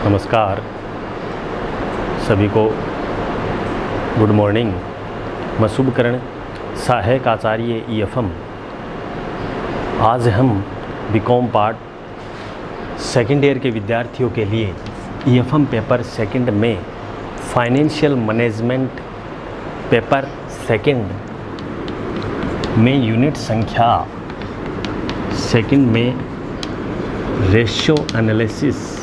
नमस्कार सभी को, गुड मॉर्निंग। मैं शुभकरण सहायक आचार्य EFM। आज हम बीकॉम पार्ट सेकेंड ईयर के विद्यार्थियों के लिए EFM पेपर सेकंड में फाइनेंशियल मैनेजमेंट पेपर सेकंड में यूनिट संख्या सेकंड में रेशियो एनालिसिस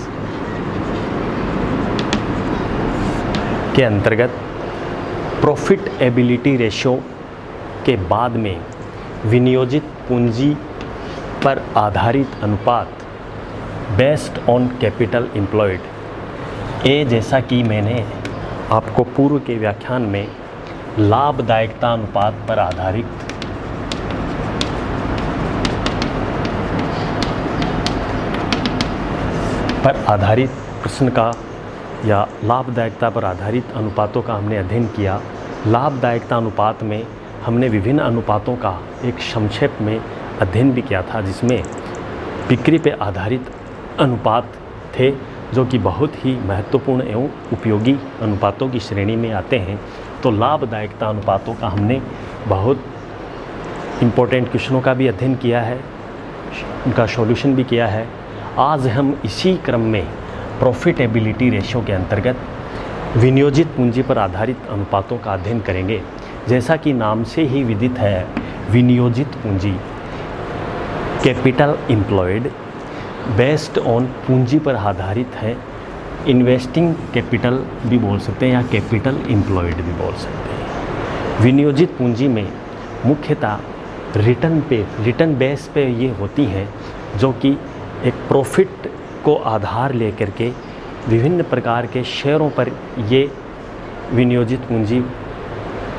के अंतर्गत प्रॉफिटेबिलिटी रेशियो के बाद में विनियोजित पूंजी पर आधारित अनुपात बेस्ड ऑन कैपिटल एम्प्लॉयड। ये जैसा कि मैंने आपको पूर्व के व्याख्यान में लाभदायकता अनुपात पर आधारित प्रश्न का या लाभदायकता पर आधारित अनुपातों का हमने अध्ययन किया। लाभदायकता अनुपात में हमने विभिन्न अनुपातों का एक संक्षेप में अध्ययन भी किया था, जिसमें बिक्री पे आधारित अनुपात थे जो कि बहुत ही महत्वपूर्ण एवं उपयोगी अनुपातों की श्रेणी में आते हैं। तो लाभदायकता अनुपातों का हमने बहुत इम्पोर्टेंट क्वेश्चनों का भी अध्ययन किया है, उनका सॉल्यूशन भी किया है। आज हम इसी क्रम में प्रॉफिटेबिलिटी रेशियो के अंतर्गत विनियोजित पूंजी पर आधारित अनुपातों का अध्ययन करेंगे। जैसा कि नाम से ही विदित है, विनियोजित पूंजी कैपिटल एम्प्लॉयड बेस्ड ऑन पूंजी पर आधारित है। इन्वेस्टिंग कैपिटल भी बोल सकते हैं या कैपिटल एम्प्लॉयड भी बोल सकते हैं। विनियोजित पूंजी में मुख्यतः रिटर्न बेस पे ये होती हैं, जो कि एक प्रॉफिट को आधार लेकर के विभिन्न प्रकार के शेयरों पर ये विनियोजित पूंजी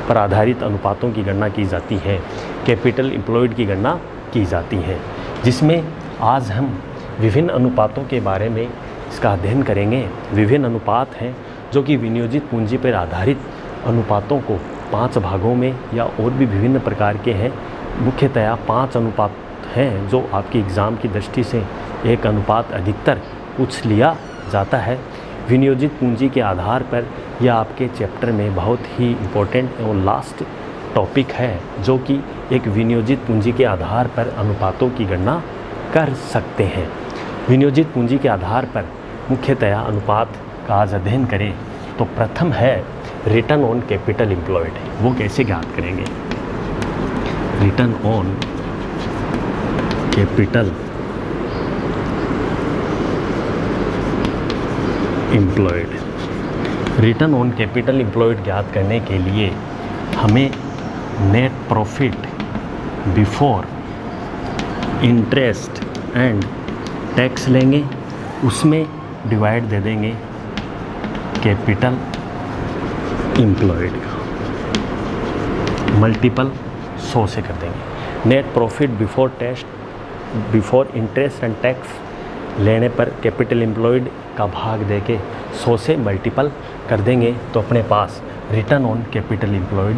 पर आधारित अनुपातों की गणना की जाती है, कैपिटल एम्प्लॉयड की गणना की जाती है, जिसमें आज हम विभिन्न अनुपातों के बारे में इसका अध्ययन करेंगे। विभिन्न अनुपात हैं जो कि विनियोजित पूंजी पर आधारित अनुपातों को 5 भागों में या और भी विभिन्न प्रकार के हैं। मुख्यतया 5 अनुपात हैं जो आपकी एग्ज़ाम की दृष्टि से एक अनुपात अधिकतर पूछ लिया जाता है। विनियोजित पूंजी के आधार पर यह आपके चैप्टर में बहुत ही इम्पोर्टेंट और लास्ट टॉपिक है, जो कि एक विनियोजित पूंजी के आधार पर अनुपातों की गणना कर सकते हैं। विनियोजित पूंजी के आधार पर मुख्यतया अनुपात का आज अध्ययन करें तो प्रथम है रिटर्न ऑन कैपिटल एम्प्लॉयड। वो कैसे ज्ञात करेंगे? रिटर्न on capital employed. Return on capital employed ज्ञात करने के लिए हमें net profit before interest and tax लेंगे, उसमें डिवाइड दे देंगे कैपिटल एम्प्लॉयड का, मल्टीपल 100 से कर देंगे। Net profit before interest and tax लेने पर कैपिटल एम्प्लॉयड का भाग देके 100 से मल्टीपल कर देंगे तो अपने पास रिटर्न ऑन कैपिटल एम्प्लॉयड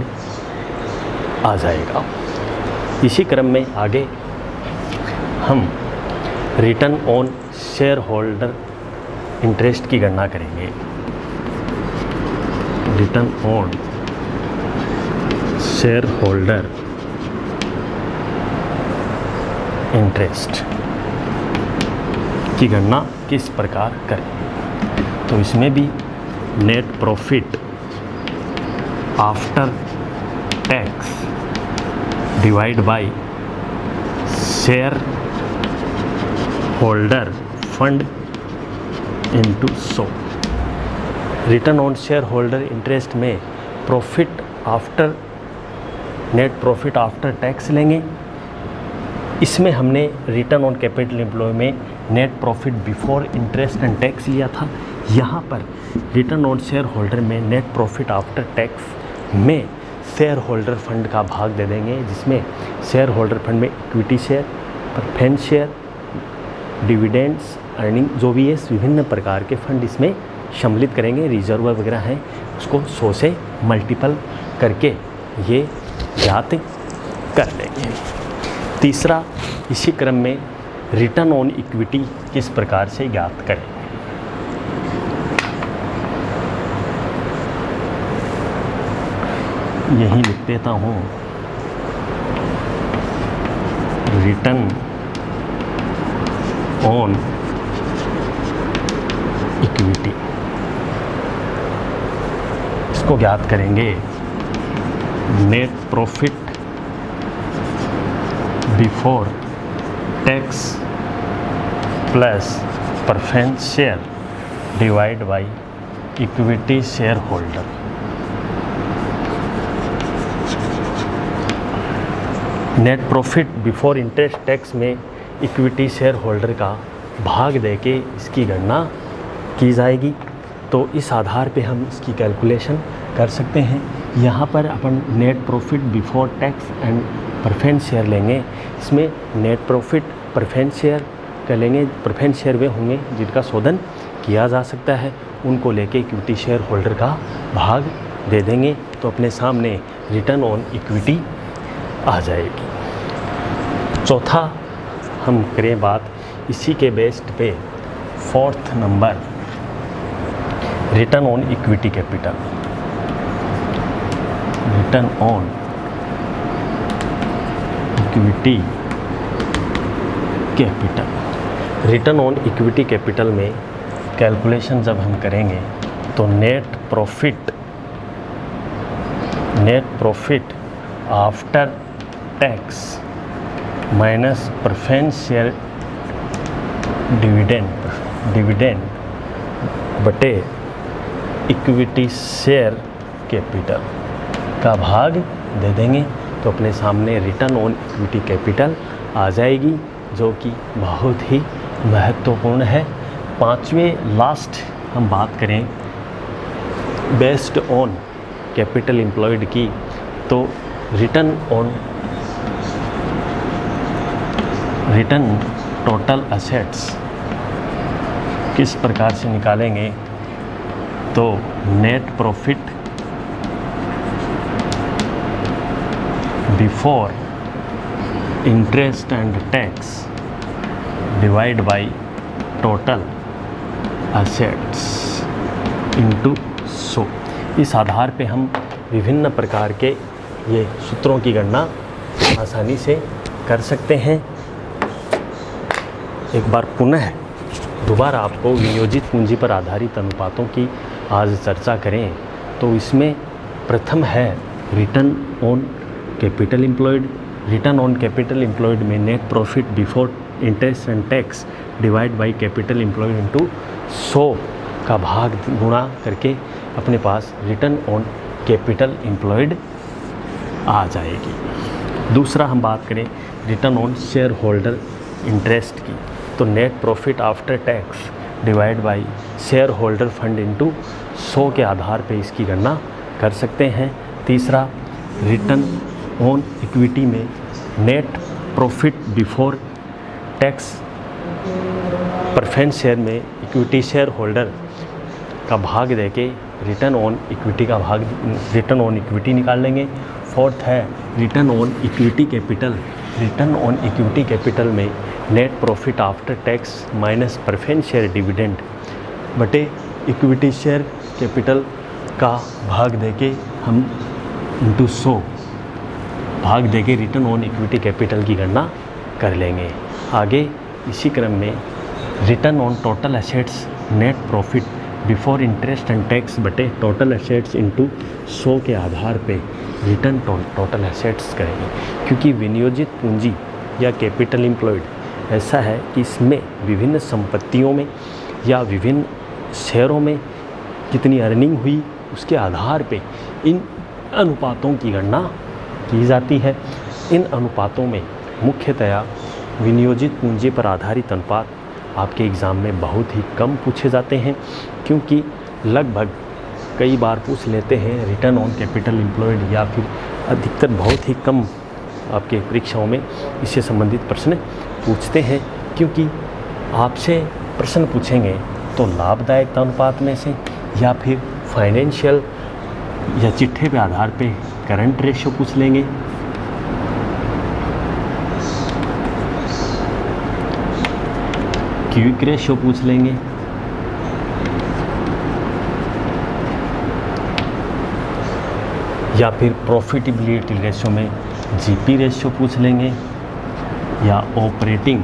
आ जाएगा। इसी क्रम में आगे हम return on share holder interest की गणना करेंगे। रिटर्न ऑन शेयर होल्डर इंटरेस्ट की गणना किस प्रकार करें? तो इसमें भी net profit after tax divide by share holder fund into 100। रिटर्न ऑन शेयर होल्डर इंटरेस्ट में profit after net profit after tax लेंगे। इसमें हमने रिटर्न ऑन कैपिटल एम्प्लॉय में net profit before interest and tax लिया था। यहाँ पर रिटर्न ऑन शेयर होल्डर में नेट प्रॉफिट आफ्टर टैक्स में शेयर होल्डर फंड का भाग दे देंगे, जिसमें शेयर होल्डर फंड में equity share, preference share, dividends, earning जो भी है विभिन्न प्रकार के फंड इसमें सम्मिलित करेंगे। रिजर्व वगैरह हैं, उसको 100 से मल्टीपल करके ये ज्ञात कर लेंगे। तीसरा, इसी क्रम में रिटर्न ऑन इक्विटी किस प्रकार से ज्ञात करें? यही लिख देता हूँ, रिटर्न ऑन इक्विटी। इसको ज्ञात करेंगे net profit before tax plus preference share divide by equity share holder. Net profit before interest tax में इक्विटी शेयर होल्डर का भाग देके इसकी गणना की जाएगी। तो इस आधार पे हम इसकी कैलकुलेशन कर सकते हैं। यहाँ पर अपन net profit before tax and preference share लेंगे। इसमें नेट प्रॉफिट प्रेफरेंस शेयर कर लेंगे। प्रेफरेंस शेयर वे होंगे जिनका शोधन किया जा सकता है, उनको लेके इक्विटी शेयर होल्डर का भाग दे देंगे। तो अपने सामने रिटर्न ऑन इक्विटी आ जाएगी। चौथा हम करें बात इसी के बेस्ड पे, fourth number, return on equity capital. Return on equity capital. Return on equity capital में कैलकुलेशन जब हम करेंगे तो net profit after tax minus preference share dividend बटे इक्विटी शेयर कैपिटल का भाग दे देंगे। तो अपने सामने रिटर्न ऑन इक्विटी कैपिटल आ जाएगी, जो कि बहुत ही महत्वपूर्ण है। पांचवें लास्ट हम बात करें बेस्ड ऑन कैपिटल एम्प्लॉयड की, तो रिटर्न टोटल एसेट्स किस प्रकार से निकालेंगे। तो net profit before interest and tax divide by total assets into 100। इस आधार पे हम विभिन्न प्रकार के ये सूत्रों की गणना आसानी से कर सकते हैं। एक बार पुनः दोबारा आपको विनियोजित पूंजी पर आधारित अनुपातों की आज चर्चा करें तो इसमें प्रथम है return on capital employed. Return on capital employed में net profit before interest and tax divide by capital employed into 100 का भाग गुणा करके अपने पास रिटर्न ऑन कैपिटल एम्प्लॉयड आ जाएगी। दूसरा हम बात करें return on share holder interest की, तो net profit after tax divide by share holder fund into 100 के आधार पे इसकी गणना कर सकते हैं। तीसरा रिटर्न ऑन इक्विटी में net profit before tax preference share में इक्विटी शेयर होल्डर का भाग देके रिटर्न ऑन इक्विटी निकाल लेंगे। फोर्थ है return on equity capital. Return on equity capital में net profit after tax minus preference share dividend बटे इक्विटी शेयर कैपिटल का भाग देके हम इंटू 100 भाग देके रिटर्न ऑन इक्विटी कैपिटल की गणना कर लेंगे। आगे इसी क्रम में return on total assets net profit before interest and tax बटे टोटल एसेट्स इनटू 100 के आधार पे रिटर्न टोटल एसेट्स करेंगे। क्योंकि विनियोजित पूंजी या कैपिटल एम्प्लॉयड ऐसा है कि इसमें विभिन्न संपत्तियों में या विभिन्न शेयरों में कितनी अर्निंग हुई उसके आधार पे इन अनुपातों की गणना की जाती है। इन अनुपातों में मुख्यतया विनियोजित पूंजी पर आधारित अनुपात आपके एग्ज़ाम में बहुत ही कम पूछे जाते हैं, क्योंकि लगभग कई बार पूछ लेते हैं रिटर्न ऑन कैपिटल एम्प्लॉयड, या फिर अधिकतर बहुत ही कम आपके परीक्षाओं में इससे संबंधित प्रश्न पूछते हैं। क्योंकि आपसे प्रश्न पूछेंगे तो लाभदायक अनुपात में से या फिर फाइनेंशियल या चिट्ठे पे आधार पे करंट रेशियो पूछ लेंगे, क्विक रेशियो पूछ लेंगे, या फिर प्रॉफिटेबिलिटी रेशियो में जीपी रेशियो पूछ लेंगे या ऑपरेटिंग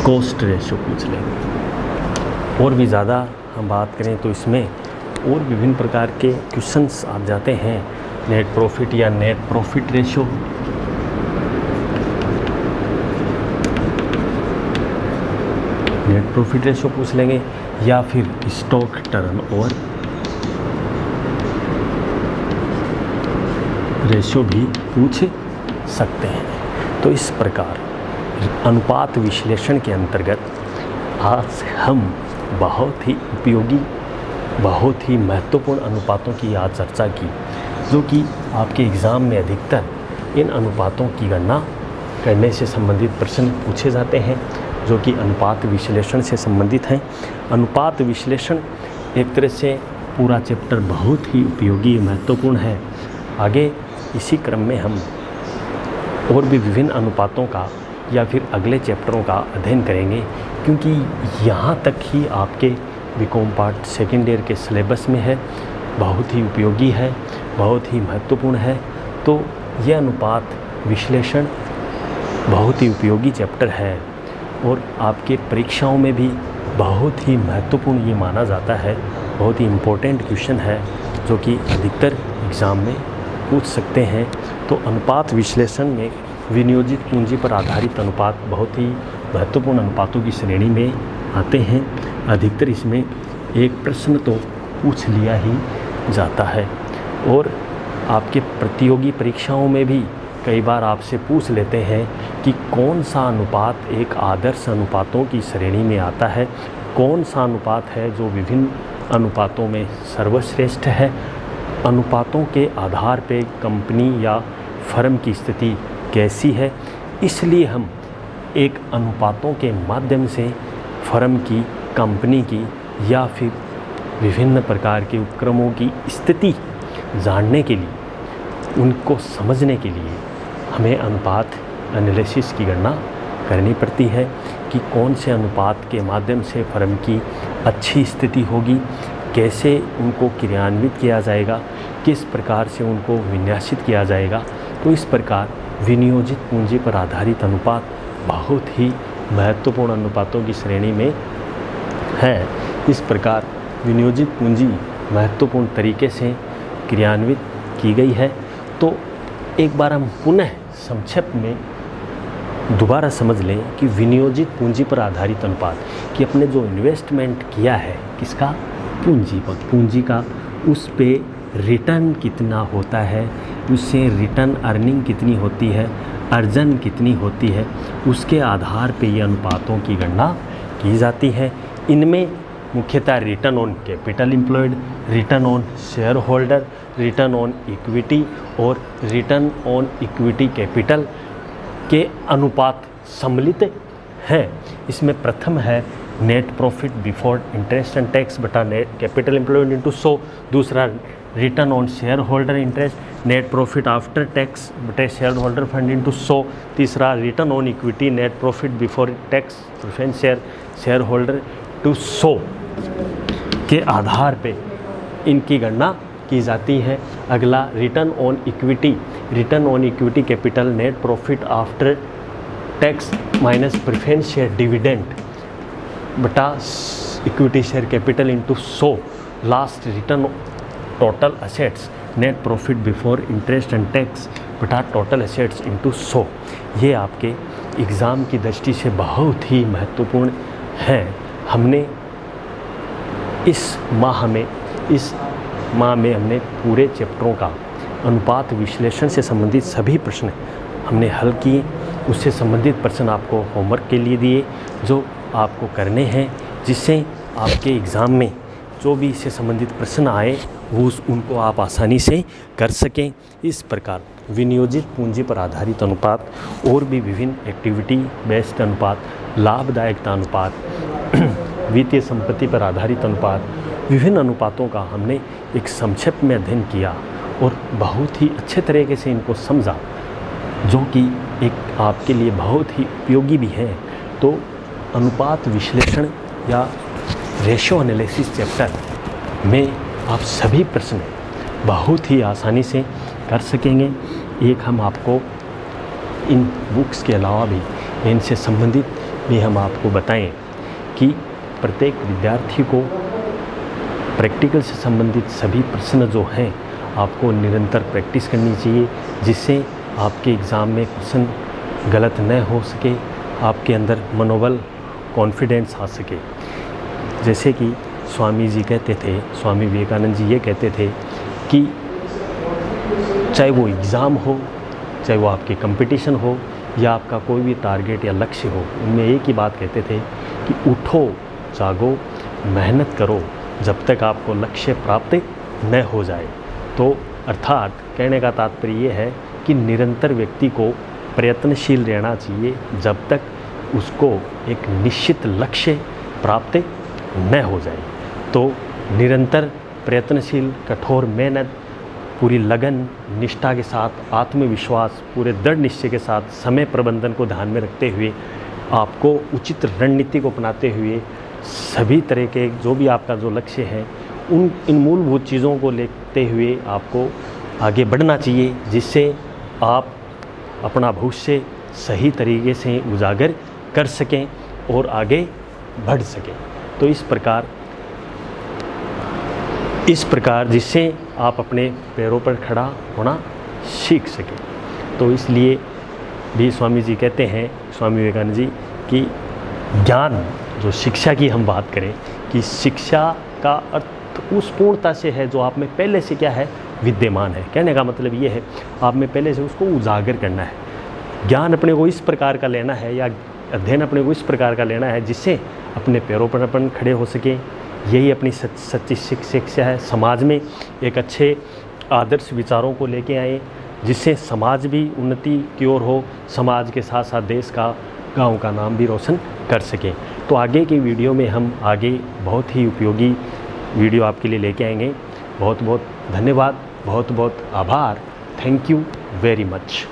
कॉस्ट रेशियो पूछ लेंगे। और भी ज़्यादा हम बात करें तो इसमें और विभिन्न प्रकार के क्वेश्चंस आ जाते हैं, नेट प्रॉफिट या net profit ratio, net profit ratio पूछ लेंगे या फिर स्टॉक टर्नओवर रेशियो भी पूछ सकते हैं। तो इस प्रकार अनुपात विश्लेषण के अंतर्गत आज हम बहुत ही उपयोगी, बहुत ही महत्वपूर्ण अनुपातों की आज चर्चा की, जो कि आपके एग्ज़ाम में अधिकतर इन अनुपातों की गणना करने से संबंधित प्रश्न पूछे जाते हैं, जो कि अनुपात विश्लेषण से संबंधित हैं। अनुपात विश्लेषण एक तरह से पूरा चैप्टर बहुत ही उपयोगी, महत्वपूर्ण है। आगे इसी क्रम में हम और भी विभिन्न अनुपातों का या फिर अगले चैप्टरों का अध्ययन करेंगे, क्योंकि यहाँ तक ही आपके बीकॉम पार्ट सेकेंड ईयर के सिलेबस में है, बहुत ही उपयोगी है, बहुत ही महत्वपूर्ण है। तो यह अनुपात विश्लेषण बहुत ही उपयोगी चैप्टर है और आपके परीक्षाओं में भी बहुत ही महत्वपूर्ण ये माना जाता है, बहुत ही इम्पोर्टेंट क्वेश्चन है, जो कि अधिकतर एग्ज़ाम में पूछ सकते हैं। तो अनुपात विश्लेषण में विनियोजित पूंजी पर आधारित अनुपात बहुत ही महत्वपूर्ण अनुपातों की श्रेणी में आते हैं। अधिकतर इसमें एक प्रश्न तो पूछ लिया ही जाता है और आपके प्रतियोगी परीक्षाओं में भी कई बार आपसे पूछ लेते हैं कि कौन सा अनुपात एक आदर्श अनुपातों की श्रेणी में आता है, कौन सा अनुपात है जो विभिन्न अनुपातों में सर्वश्रेष्ठ है। अनुपातों के आधार पे कंपनी या फर्म की स्थिति कैसी है, इसलिए हम एक अनुपातों के माध्यम से फर्म की, कंपनी की या फिर विभिन्न प्रकार के उपक्रमों की स्थिति जानने के लिए, उनको समझने के लिए हमें अनुपात एनालिसिस की गणना करनी पड़ती है कि कौन से अनुपात के माध्यम से फर्म की अच्छी स्थिति होगी, कैसे उनको क्रियान्वित किया जाएगा, किस प्रकार से उनको विन्यासित किया जाएगा। तो इस प्रकार विनियोजित पूंजी पर आधारित अनुपात बहुत ही महत्वपूर्ण अनुपातों की श्रेणी में है। इस प्रकार विनियोजित पूंजी महत्वपूर्ण तरीके से क्रियान्वित की गई है। तो एक बार हम पुनः संक्षेप में दोबारा समझ लें कि विनियोजित पूंजी पर आधारित अनुपात कि अपने जो इन्वेस्टमेंट किया है किसका, पूंजी पर, पूंजी का, उस पे रिटर्न कितना होता है, उससे रिटर्न अर्निंग कितनी होती है, अर्जन कितनी होती है, उसके आधार पे ये अनुपातों की गणना की जाती है। इनमें मुख्यतः return on capital employed, return on share holder, return on equity और रिटर्न ऑन इक्विटी कैपिटल के अनुपात सम्मिलित हैं। इसमें प्रथम है net profit before interest and tax बटा नेट कैपिटल एम्प्लॉयड इंटू 100, दूसरा return on share holder interest net profit after tax बटे शेयर होल्डर फंड इंटू 100, तीसरा return on equity net profit before tax preference share holder to 100 के आधार पे इनकी गणना की जाती है। अगला return on equity capital net profit after tax minus preference share dividend बटा equity share capital into 100, last return total assets net profit before interest and tax बटा टोटल असेट्स इंटू 100। ये आपके एग्ज़ाम की दृष्टि से बहुत ही महत्वपूर्ण है। हमने इस माह में हमने पूरे चैप्टरों का अनुपात विश्लेषण से संबंधित सभी प्रश्न हमने हल किए। उससे संबंधित प्रश्न आपको होमवर्क के लिए दिए जो आपको करने हैं, जिससे आपके एग्ज़ाम में जो भी इससे संबंधित प्रश्न आए वो उनको आप आसानी से कर सकें। इस प्रकार विनियोजित पूंजी पर आधारित अनुपात और भी विभिन्न एक्टिविटी बेस्ड अनुपात, लाभदायकता अनुपात, वित्तीय संपत्ति पर आधारित अनुपात, विभिन्न अनुपातों का हमने एक संक्षेप में अध्ययन किया और बहुत ही अच्छे तरीके से इनको समझा, जो कि एक आपके लिए बहुत ही उपयोगी भी है। तो अनुपात विश्लेषण या रेशियो एनालिसिस चैप्टर में आप सभी प्रश्न बहुत ही आसानी से कर सकेंगे। एक हम आपको इन बुक्स के अलावा भी इनसे संबंधित भी हम आपको बताएं कि प्रत्येक विद्यार्थी को प्रैक्टिकल से संबंधित सभी प्रश्न जो हैं आपको निरंतर प्रैक्टिस करनी चाहिए, जिससे आपके एग्ज़ाम में प्रश्न गलत न हो सके, आपके अंदर मनोबल कॉन्फिडेंस आ सके। जैसे कि स्वामी जी कहते थे, स्वामी विवेकानंद जी ये कहते थे कि चाहे वो एग्ज़ाम हो, चाहे वो आपके कंपटीशन हो या आपका कोई भी टारगेट या लक्ष्य हो, उनमें एक ही बात कहते थे कि उठो, जागो, मेहनत करो जब तक आपको लक्ष्य प्राप्त न हो जाए। तो अर्थात कहने का तात्पर्य ये है कि निरंतर व्यक्ति को प्रयत्नशील रहना चाहिए जब तक उसको एक निश्चित लक्ष्य प्राप्त न हो जाए। तो निरंतर प्रयत्नशील, कठोर मेहनत, पूरी लगन, निष्ठा के साथ, आत्मविश्वास, पूरे दृढ़ निश्चय के साथ, समय प्रबंधन को ध्यान में रखते हुए, आपको उचित रणनीति को अपनाते हुए सभी तरह के जो भी आपका जो लक्ष्य है इन मूलभूत चीज़ों को लेते हुए आपको आगे बढ़ना चाहिए, जिससे आप अपना भविष्य सही तरीके से उजागर कर सकें और आगे बढ़ सकें। तो इस प्रकार जिससे आप अपने पैरों पर खड़ा होना सीख सकें। तो इसलिए भी स्वामी जी कहते हैं, स्वामी विवेकानंद जी, कि ज्ञान, जो शिक्षा की हम बात करें कि शिक्षा का अर्थ उस पूर्णता से है जो आप में पहले से क्या है, विद्यमान है। कहने का मतलब ये है आप में पहले से उसको उजागर करना है। ज्ञान अपने को इस प्रकार का लेना है या अध्ययन अपने को इस प्रकार का लेना है जिससे अपने पैरों पर अपन खड़े हो सके। यही अपनी सच्ची शिक्षा है। समाज में एक अच्छे आदर्श विचारों को लेके आए जिससे समाज भी उन्नति की ओर हो, समाज के साथ साथ देश का, गांव का नाम भी रोशन कर सके। तो आगे की वीडियो में हम आगे बहुत ही उपयोगी वीडियो आपके लिए लेके आएंगे। बहुत बहुत धन्यवाद, बहुत बहुत आभार। Thank you very much.